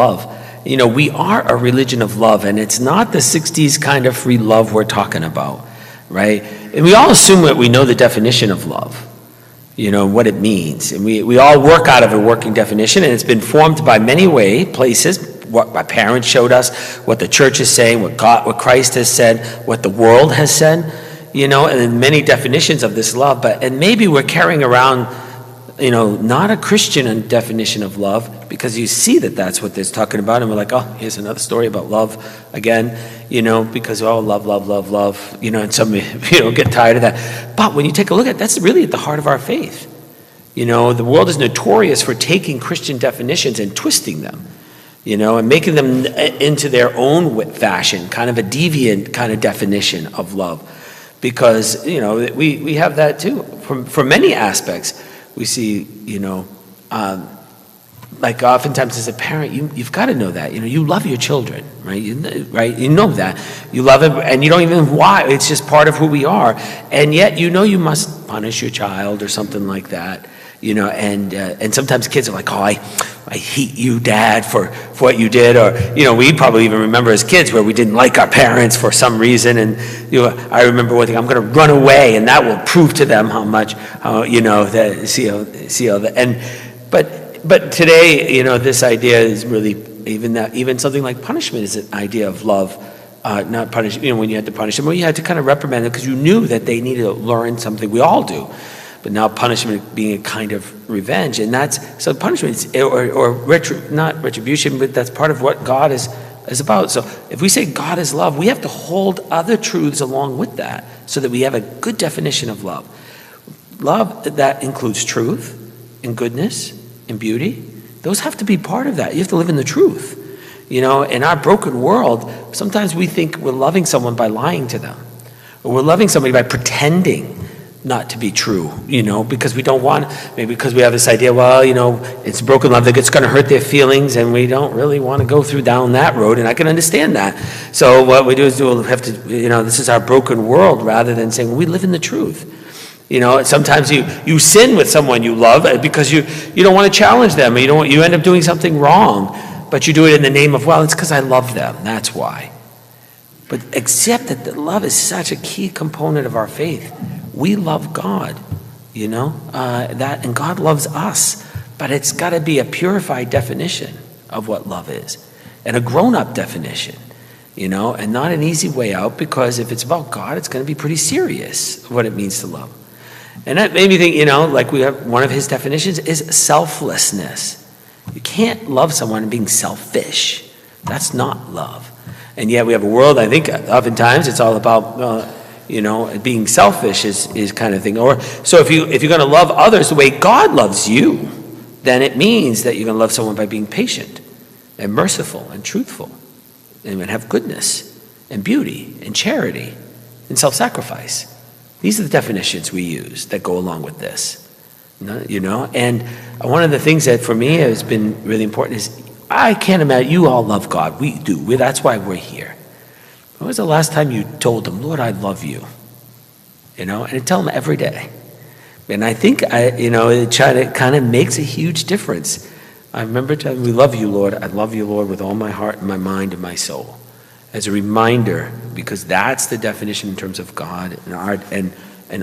love. We are a religion of love, and it's not the 60s kind of free love we're talking about, right? And we all assume that we know the definition of love, what it means. And we all work out of a working definition, and it's been formed by many places. What my parents showed us, what the church is saying, what Christ has said, what the world has said, and then many definitions of this love. And maybe we're carrying around not a Christian definition of love, because you see that that's what they're talking about, and we're like, oh, here's another story about love again, because love, and some get tired of that. But when you take a look at it, that's really at the heart of our faith. The world is notorious for taking Christian definitions and twisting them, and making them into their own fashion, kind of a deviant kind of definition of love, because we have that too from many aspects. We see, like oftentimes as a parent, you've got to know that, you love your children, right? You know that. You love it, and you don't even why. It's just part of who we are. And yet, you must punish your child or something like that, and sometimes kids are like, oh, I hate you, Dad, for what you did. Or, we probably even remember as kids where we didn't like our parents for some reason. And, I remember one thing, I'm going to run away, and that will prove to them how much, but today, this idea is really, even something like punishment is an idea of love, not punish, when you had to punish them, or you had to kind of reprimand them because you knew that they needed to learn something. We all do. But now punishment being a kind of revenge, and so punishment is, not retribution, but that's part of what God is about. So if we say God is love, we have to hold other truths along with that, so that we have a good definition of love. Love that includes truth and goodness and beauty. Those have to be part of that. You have to live in the truth. In our broken world, sometimes we think we're loving someone by lying to them, or we're loving somebody by pretending not to be true, because we don't want, maybe because we have this idea, it's broken love, that it's going to hurt their feelings, and we don't really want to go down that road, and I can understand that. So what we do is this is our broken world, rather than saying, we live in the truth. Sometimes you sin with someone you love because you don't want to challenge them, or you end up doing something wrong, but you do it in the name of, it's because I love them, that's why. But accept that love is such a key component of our faith. We love God, and God loves us, but it's got to be a purified definition of what love is, and a grown-up definition, and not an easy way out, because if it's about God, it's going to be pretty serious what it means to love. And that made me think, like we have one of his definitions is selflessness. You can't love someone being selfish. That's not love. And yet we have a world, I think, oftentimes it's all about being selfish is kind of thing. Or so if you're going to love others the way God loves you, then it means that you're going to love someone by being patient and merciful and truthful, and have goodness and beauty and charity and self-sacrifice. These are the definitions we use that go along with this. And one of the things that for me has been really important is, I can't imagine, you all love God. We do. That's why we're here. When was the last time you told him, Lord, I love you? And tell him every day. And I think, it kind of makes a huge difference. I remember telling him, we love you, Lord. I love you, Lord, with all my heart and my mind and my soul. As a reminder, because that's the definition in terms of God and art and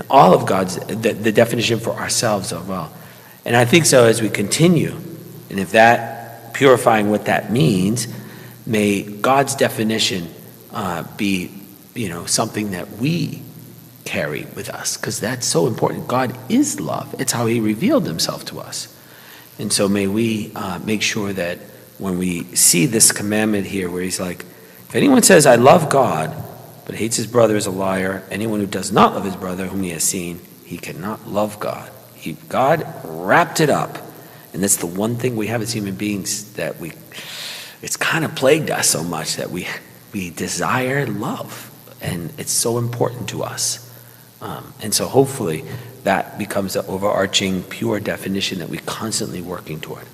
all of God's, the definition for ourselves as well. And I think so as we continue, and if that, purifying what that means, may God's definition be, something that we carry with us, because that's so important. God is love. It's how he revealed himself to us. And so may we make sure that when we see this commandment here where he's like, if anyone says, I love God, but hates his brother is a liar. Anyone who does not love his brother whom he has seen, he cannot love God. God wrapped it up. And that's the one thing we have as human beings that it's kind of plagued us so much that we desire love. And it's so important to us. And so hopefully that becomes the overarching pure definition that we're constantly working toward.